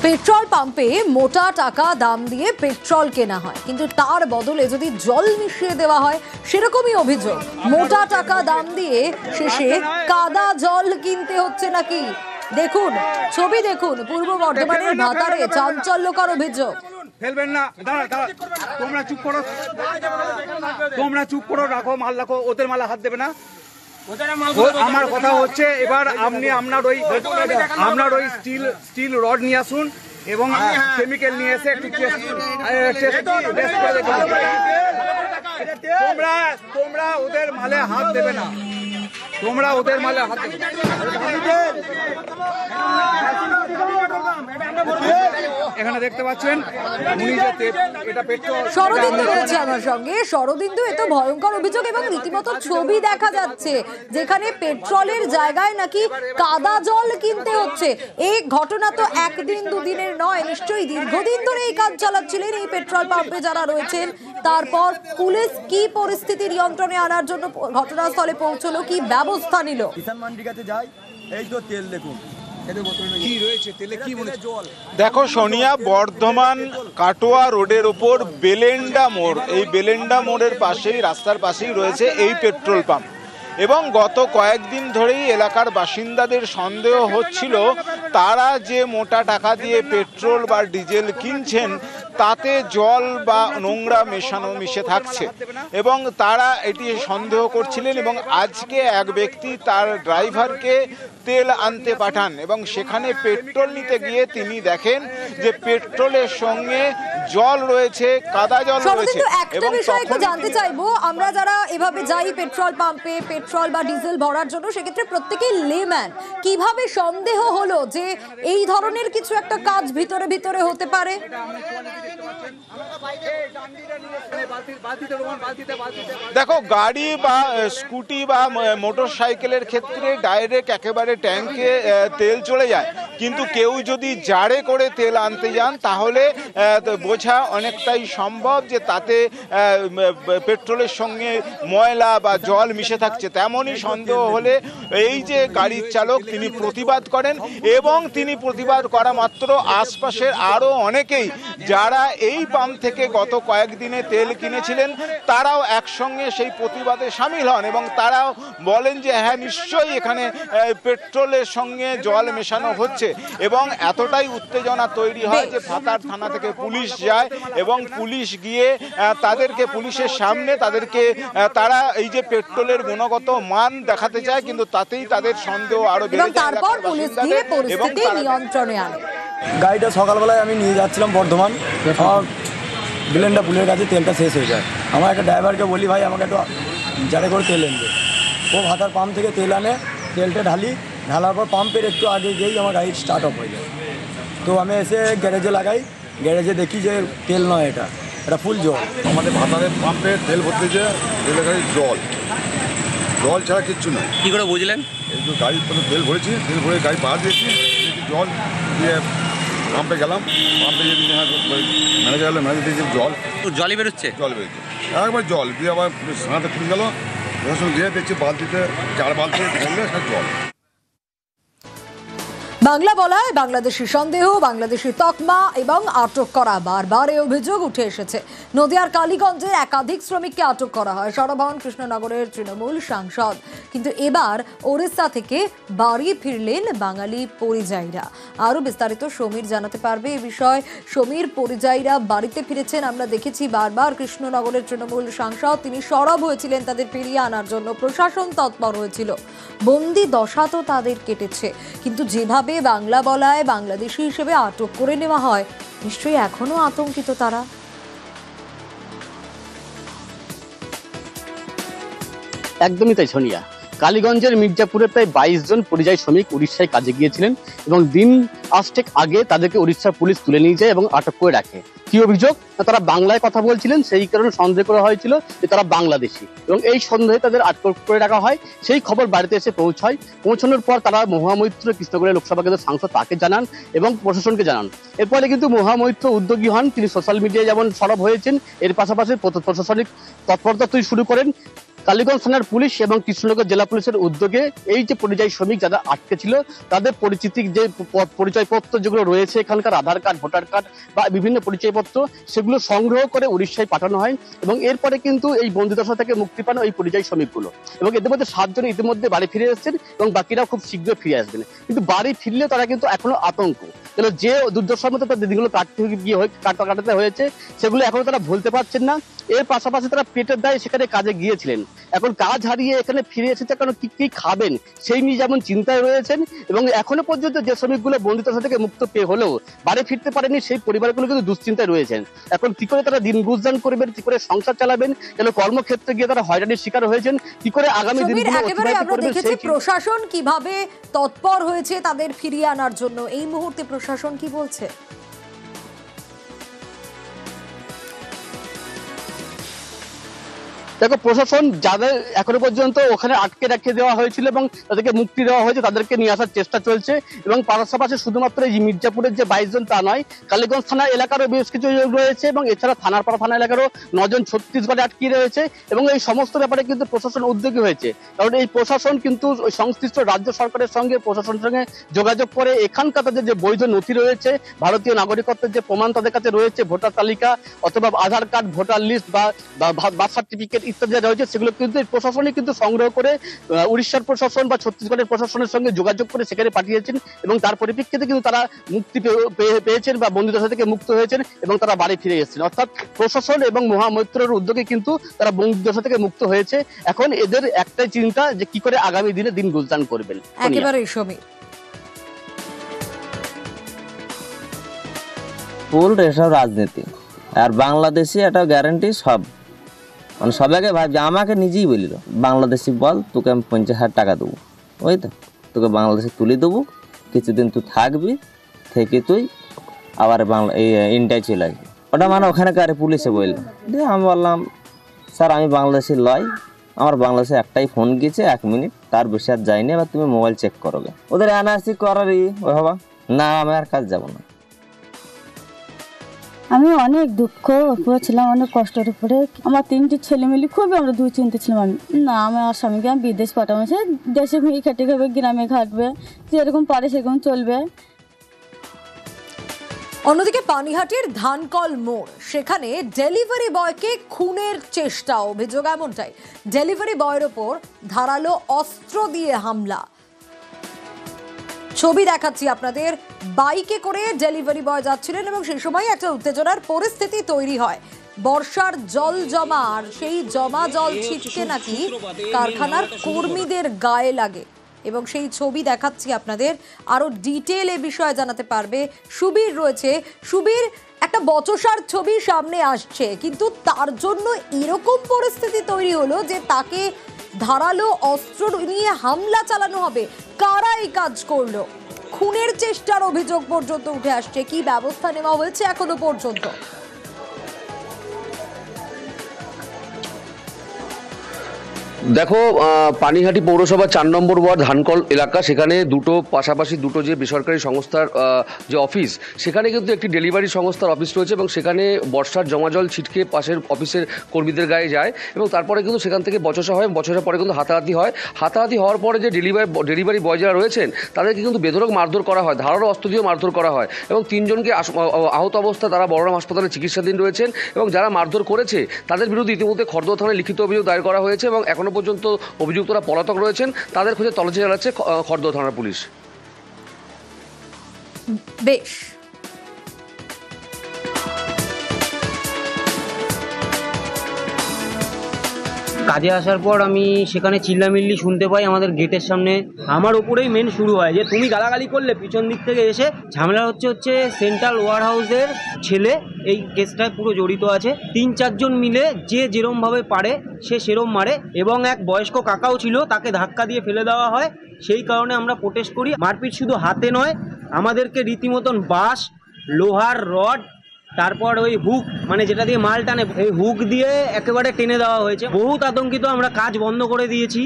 Petrol পাম্পে মোটা টাকা দাম দিয়ে পেট্রোল কেনা হয়, কিন্তু তার বদলে যদি জল মিশিয়ে দেওয়া হয় সেরকমই অভিযোগ। মোটা টাকা দাম দিয়ে শেষে কাদা জল কিনতে হচ্ছে নাকি। দেখুন ছবি, দেখুন পূর্ব বর্ধমানের ভাতারে চাঞ্চল্যকর অভিযোগ। ফেলবেন না, দাঁড়া দাঁড়া, তোমরা চুপ করো, তোমরা চুপ করো, রাখো মাল রাখো, ওদের মালে হাত দেবে না। আমার কথা হচ্ছে এবার আপনার ওই স্টিল রড নিয়ে আসুন এবং কেমিক্যাল নিয়ে এসে একটু তোমরা ওদের মালে হাত দেবে না, তোমরা ওদের মালে হাত দেবে। এখানে দেখতে পাচ্ছেন এটা পেট্রোল। শরদিন্দু রয়েছে আমার সঙ্গে। শরদিন্দু, এত ভয়ঙ্কর অভিযোগ এবং রীতিমতো ছবি দেখা যাচ্ছে যেখানে পেট্রোলের জায়গায় নাকি কাদা জল কিনতে হচ্ছে। এই ঘটনা তো একদিন দুদিনের নয়, নিশ্চয়ই দীর্ঘদিন ধরে এই কাজ চালাচ্ছিলেন এই পেট্রোল পাম্পে যারা রয়েছেন। তারপর পুলিশ কি পরিস্থিতি নিয়ন্ত্রণে আনার জন্য ঘটনাস্থলে পৌঁছলো, কি ব্যবস্থা নিল? কিষান মান্ডির কাছে যাই, এই তো তেল দেখুন, কি রয়েছে তেলে, কি মনে জল। দেখো সোনিয়া, বর্ধমান কাটোয়া রোডের উপর বেলেন্ডা মোড়, এই বেলেন্ডা মোড়ের পাশেই, রাস্তার পাশেই রয়েছে এই পেট্রোল পাম্প। এবং গত কয়েকদিন ধরেই এলাকার বাসিন্দাদের সন্দেহ হচ্ছিল তারা যে মোটা টাকা দিয়ে পেট্রোল বা ডিজেল কিনছেন তাতে জল বা নোংরা মিশে থাকছে এবং তারা এটি সন্দেহ করছিলেন। এবং আজকে এক ব্যক্তি তার ড্রাইভারকে তেল আনতে পাঠান এবং সেখানে পেট্রোল নিতে গিয়ে তিনি দেখেন যে পেট্রোলের সঙ্গে জল রয়েছে, কাদা জল রয়েছে। একটা বিষয় একটু জানতে চাইবো, আমরা যারা এভাবে যাই পেট্রোল পাম্পে পেট্রোল বা ডিজেল ভরার জন্য, সেক্ষেত্রে প্রত্যেকেই লেম্যান, কিভাবে সন্দেহ হলো যে এই ধরনের কিছু একটা কাজ ভিতরে ভিতরে হতে পারে? দেখো, গাড়ি বা স্কুটি বা মোটর সাইকেলের ক্ষেত্রে ডাইরেক্ট একেবারে ট্যাঙ্কে তেল চলে যায়, কিন্তু কেউ যদি জারে করে তেল আনতে যান তাহলে বোঝা অনেকটাই সম্ভব যে তাতে পেট্রোলের সঙ্গে ময়লা বা জল মিশে থাকছে। তেমনই সন্দেহ হলে এই যে গাড়ির চালক তিনি প্রতিবাদ করেন এবং তিনি প্রতিবাদ করা মাত্র আশপাশের আরও অনেকেই যারা এই পাম্প থেকে গত কয়েকদিনে তেল কিনেছিলেন তারাও একসঙ্গে সেই প্রতিবাদে সামিল হন এবং তারাও বলেন যে হ্যাঁ, নিশ্চয়ই এখানে পেট্রোলের সঙ্গে জল মেশানো হচ্ছে। এবং এতটাই উত্তেজনা তৈরি হয় যে ভাতার থানা থেকে পুলিশ যায় এবং পুলিশ গিয়ে তাদেরকে পুলিশের সামনে তারা এই যে পেট্রোলের গুণগত মান দেখাতে চায়, কিন্তু তাতেই তাদের সন্দেহ আরো বেড়ে যায়। তারপর পুলিশ গিয়ে পরিস্থিতি নিয়ন্ত্রণে আনে। গাড়িটা সকালবেলায় আমি নিয়ে যাচ্ছিলাম বর্ধমান, আমার বেলেন্ডা পুলের কাছে তেলটা শেষ হয়ে যায়। আমার একটা ড্রাইভারকে বলি, ভাই আমাকে একটু জারে করে তেল এনবে। ও ভাতার পাম্প থেকে তেল আনে, তেলটা ঢালার পর পাম্পের একটু আগে গিয়েই আমার গাড়ি স্টার্ট অফ হয়ে যায়। তো আমি এসে গ্যারেজে লাগাই, গ্যারেজে দেখি যে তেল নয়, এটা ফুল জল। আমাদের ভাতারের পাম্পে তেল ভরতে যে তেলের গাড়ি জল ছাড়া কিচ্ছু নয়। কী করে বুঝলেন? এই তো গাড়ির মধ্যে তেল ভরেছি, তেল ভরে গাড়ি পাহাড় দিয়েছি, জল দিয়ে পাম্পে গেলাম, পাম্পে যদি ম্যানেজার গেলে ম্যানেজার দিয়েছি জলই বেরোচ্ছে, জল বেরোচ্ছে একবার জল দিয়ে আবার সাঁড়াতে খুলে গেল, দিয়ে দেখছি বালতিতে 4 বালতি ঢেলে সব জল। বাংলা বলায় বাংলাদেশি সন্দেহ, বাংলাদেশি তকমা এবং আটক করা, বারবার এই অভিযোগ উঠে এসেছে। নদিয়ার কালীগঞ্জে একাধিক শ্রমিককে আটক করা হয়। সরব হন কৃষ্ণনগরের তৃণমূল সাংসদ, কিন্তু এবার ওড়িশা থেকে বাড়ি ফিরলেন বাঙালি পরিযায়ীরা। আরও বিস্তারিত সমীর জানাতে পারবে এ বিষয়। সমীর, পরিযায়ীরা বাড়িতে ফিরেছেন, আমরা দেখেছি বারবার কৃষ্ণনগরের তৃণমূল সাংসদ তিনি সরব হয়েছিলেন তাদের ফিরিয়ে আনার জন্য, প্রশাসন তৎপর হয়েছিল, বন্দি দশা তো তাদের কেটেছে, কিন্তু যেভাবে বাংলা বলায় বাংলাদেশি হিসেবে আটক করে নেওয়া হয়, নিশ্চয়ই এখনো আতঙ্কিত তারা। একদমই তাই সোনিয়া। কালীগঞ্জের মির্জাপুরে প্রায় 22 জন পরিযায়ী শ্রমিক উড়িষ্যায় কাজে গিয়েছিলেন এবং দিন আষ্টেক আগে তাদেরকে উড়িষ্যার পুলিশ তুলে নিয়ে যায় এবং আটক করে রাখে। কি অভিযোগ? তারা বাংলায় কথা বলছিলেন, সেই কারণে সন্দেহ করা হয়েছিল যে তারা বাংলাদেশি এবং এই সন্দেহে তাদের আটক করে রাখা হয়। সেই খবর বাড়িতে এসে পৌঁছানোর পর তারা মহামৈত্র কৃষ্ণনগরের লোকসভা কেন্দ্রের সাংসদ তাকে জানান এবং প্রশাসনকে জানান। এরপরে কিন্তু মহামৈত্র উদ্যোগী হন, তিনি সোশ্যাল মিডিয়ায় যেমন সরব হয়েছেন, এর পাশাপাশি প্রশাসনিক তৎপরতা শুরু করেন। কালীগঞ্জ থানার পুলিশ এবং কৃষ্ণনগর জেলা পুলিশের উদ্যোগে এই যে পরিযায়ী শ্রমিক যারা আটকে ছিল তাদের পরিচিতি যে পরিচয়পত্র যেগুলো রয়েছে এখানকার আধার কার্ড, ভোটার কার্ড বা বিভিন্ন পরিচয়পত্র সেগুলো সংগ্রহ করে উড়িষ্যায় পাঠানো হয় এবং এরপরে কিন্তু এই বন্দিদশা থেকে মুক্তি পান ওই পরিযায়ী শ্রমিকগুলো এবং এদের মধ্যে 7 জন ইতিমধ্যে বাড়ি ফিরে এসেছেন এবং বাকিরাও খুব শীঘ্রই ফিরে আসবেন। কিন্তু বাড়ি ফিরলেও তারা কিন্তু এখনো আতঙ্ক, যে দুর্দশার মধ্যে তাদের দিনগুলো কাটাতে হয়েছে সেগুলো এখনো তারা ভুলতে পারছেন না। এর পাশাপাশি তারা পেটের দায়ে সেখানে কাজে গিয়েছিলেন, এখন কাজ হারিয়ে এখানে ফিরে এসেছে, কারণ কি খাবেন সেই নিয়ে যেমন চিন্তায় রয়েছেন এবং এখনো পর্যন্ত যে শ্রমিকগুলো বন্দিদশা থেকে মুক্ত পেয়ে হলেও বাড়ি ফিরতে পারেনি সেই পরিবারগুলো কিন্তু দুশ্চিন্তায় রয়েছেন। এখন কি করে তারা দিন গুজরান করবেন, কি করে সংসার চালাবেন, কেন কর্মক্ষেত্রে গিয়ে তারা হয়রানির শিকার হয়েছেন, কি করে আগামী দিনগুলো অতিবাহিত করবেন। প্রশাসন কিভাবে তৎপর হয়েছে তাদের ফিরিয়ে আনার জন্য, এই মুহূর্তে প্রশাসন কি বলছে? দেখো, প্রশাসন যাদের এখনো পর্যন্ত ওখানে আটকে রেখে দেওয়া হয়েছিল এবং তাদেরকে মুক্তি দেওয়া হয়েছে তাদেরকে নিয়ে আসার চেষ্টা চলছে এবং পাশাপাশি শুধুমাত্র এই মির্জাপুরের যে 22 জন তা নয়, কালীগঞ্জ থানা এলাকারও বেশ কিছু রয়েছে এবং এছাড়া থানারপাড়া থানা এলাকারও 9 জন ছত্তিশগড়ে আটকে রয়েছে এবং এই সমস্ত ব্যাপারে কিন্তু প্রশাসন উদ্যোগী হয়েছে, কারণ এই প্রশাসন কিন্তু ওই সংশ্লিষ্ট রাজ্য সরকারের সঙ্গে প্রশাসনের সঙ্গে যোগাযোগ করে এখানকার তাদের যে বৈধ নথি রয়েছে, ভারতীয় নাগরিকত্বের যে প্রমাণ তাদের কাছে রয়েছে, ভোটার তালিকা অথবা আধার কার্ড, ভোটার লিস্ট বা বার্থ সার্টিফিকেট ইত্যাদি রয়েছে, সেগুলো কিন্তু প্রশাসনই কিন্তু সংগ্রহ করে উড়িষ্যার প্রশাসন বা ছত্তিশগড়ের প্রশাসনের সঙ্গে যোগাযোগ করে সেখানে পাঠিয়েছেন এবং তার পরিপ্রেক্ষিতে কিন্তু তারা মুক্তি পেয়েছেন বা বন্দিদশা থেকে মুক্ত হয়েছেন এবং তারা বাড়ি ফিরে এসেছেন। অর্থাৎ প্রশাসন এবং মহামৈত্রের উদ্যোগে কিন্তু তারা বন্দিদশা থেকে মুক্ত হয়েছে। এখন এদের একটাই চিন্তা যে কি করে আগামী দিনে দিন গুজরান করবেন। একেবারেই সমীর ফুল এসব রাজনীতি আর বাংলাদেশি একটা গ্যারান্টি সব মানে সবাইকে ভাবছে, আমাকে নিজেই বলিল বাংলাদেশি বল, তোকে আমি 50,000 টাকা দেবো, ওই তো তোকে বাংলাদেশে তুলে দেবো, কিছুদিন তুই থাকবি, থেকে তুই আবার বাংলা ইন্ডিয়ায় চলে আসবি। ওটা মানে ওখানকার পুলিশে বলল দিয়ে আমি বললাম স্যার আমি বাংলাদেশি লয়, আমার বাংলাদেশে একটাই ফোন গিয়েছে 1 মিনিট, তার বেশি আর যায়নি, এবার তুমি মোবাইল চেক করবে। ওদের এনআরসি করারই ওই হবা না, আমি আর কাজ যাবো না। আমি অনেক দুঃখ ছিলাম, অনেক কষ্টের উপরে। আমার 3টি ছেলে মিলে খুবই আমরা দুশ্চিন্তা ছিলাম। আমি না, আমার স্বামীকে আমি বিদেশ পাঠাবো, সে দেশে খেটে খাবে, গ্রামে খাটবে, যেরকম পারে সেরকম চলবে। অন্যদিকে পানিহাটির ধানকল মোড়, সেখানে ডেলিভারি বয়কে খুনের চেষ্টা, অভিযোগ এমনটাই। ডেলিভারি বয়ের ওপর ধারালো অস্ত্র দিয়ে হামলা। ছবি দেখাচ্ছি আপনাদের, বাইকে করে ডেলিভারি বয় যাচ্ছিলেন এবং সেই সময় একটা উত্তেজনার পরিস্থিতি তৈরি হয়। বর্ষার জল জমা, আর সেই জমা জল ছিটকে নাকি কারখানার কর্মীদের গায়ে লাগে এবং সেই ছবি দেখাচ্ছি আপনাদের। আরো ডিটেল এ বিষয়ে জানাতে পারবে সুবীর রয়েছে। সুবীর, একটা বচসার ছবি সামনে আসছে, কিন্তু তার জন্য এরকম পরিস্থিতি তৈরি হলো যে তাকে ধারালো অস্ত্র নিয়ে হামলা চালানো হবে। কারা এই কাজ করলো? খুনের চেষ্টার অভিযোগ পর্যন্ত উঠে আসছে। কি ব্যবস্থা নেওয়া হয়েছে এখনো পর্যন্ত? দেখো, পানিহাটি পৌরসভা 4 নম্বর ওয়ার্ড ধানকল এলাকা, সেখানে পাশাপাশি দুটো যে বেসরকারি সংস্থার যে অফিস, সেখানে কিন্তু একটি ডেলিভারি সংস্থার অফিস রয়েছে এবং সেখানে বর্ষার জমাজল ছিটকে পাশের অফিসের কর্মীদের গায়ে যায় এবং তারপরে কিন্তু সেখান থেকে বচসা হয়। বচসার পরে কিন্তু হাতাহাতি হয়। হাতাহাতি হওয়ার পরে যে ডেলিভারি বয় যারা রয়েছেন তাদেরকে কিন্তু বেধড়ক মারধর করা হয়, ধারালো অস্ত্র দিয়েও মারধর করা হয় এবং 3 জনকে আহত অবস্থায় তারা বড়রাম হাসপাতালে চিকিৎসাধীন রয়েছেন এবং যারা মারধর করেছে তাদের বিরুদ্ধে ইতিমধ্যে খড়দহ থানায় লিখিত অভিযোগ দায়ের করা হয়েছে এবং এখনো পর্যন্ত অভিযুক্তরা পলাতক রয়েছেন, তাদের খোঁজে তল্লাশি চালাচ্ছে খড়দহ থানার পুলিশ। বেশ, কাজে আসার পর আমি সেখানে চিল্লামিল্লি শুনতে পাই আমাদের গেটের সামনে। আমার ওপরেই মেন শুরু হয় যে তুমি গালাগালি করলে, পিছন দিক থেকে এসে ঝামেলা হচ্ছে সেন্ট্রাল ওয়ার হাউসের ছেলে এই কেসটায় পুরো জড়িত আছে। 3-4 জন মিলে যে যেরমভাবে পারে সে সেরম মারে এবং এক বয়স্ক কাকাও ছিল, তাকে ধাক্কা দিয়ে ফেলে দেওয়া হয়। সেই কারণে আমরা প্রোটেস্ট করি। মারপিট শুধু হাতে নয়, আমাদেরকে রীতিমতন বাঁশ, লোহার রড, তারপর ওই হুক মানে যেটা দিয়ে মাল টানে, এই হুক দিয়ে একেবারে টেনে দেওয়া হয়েছে। বহুত আতঙ্কিত, আমরা কাজ বন্ধ করে দিয়েছি।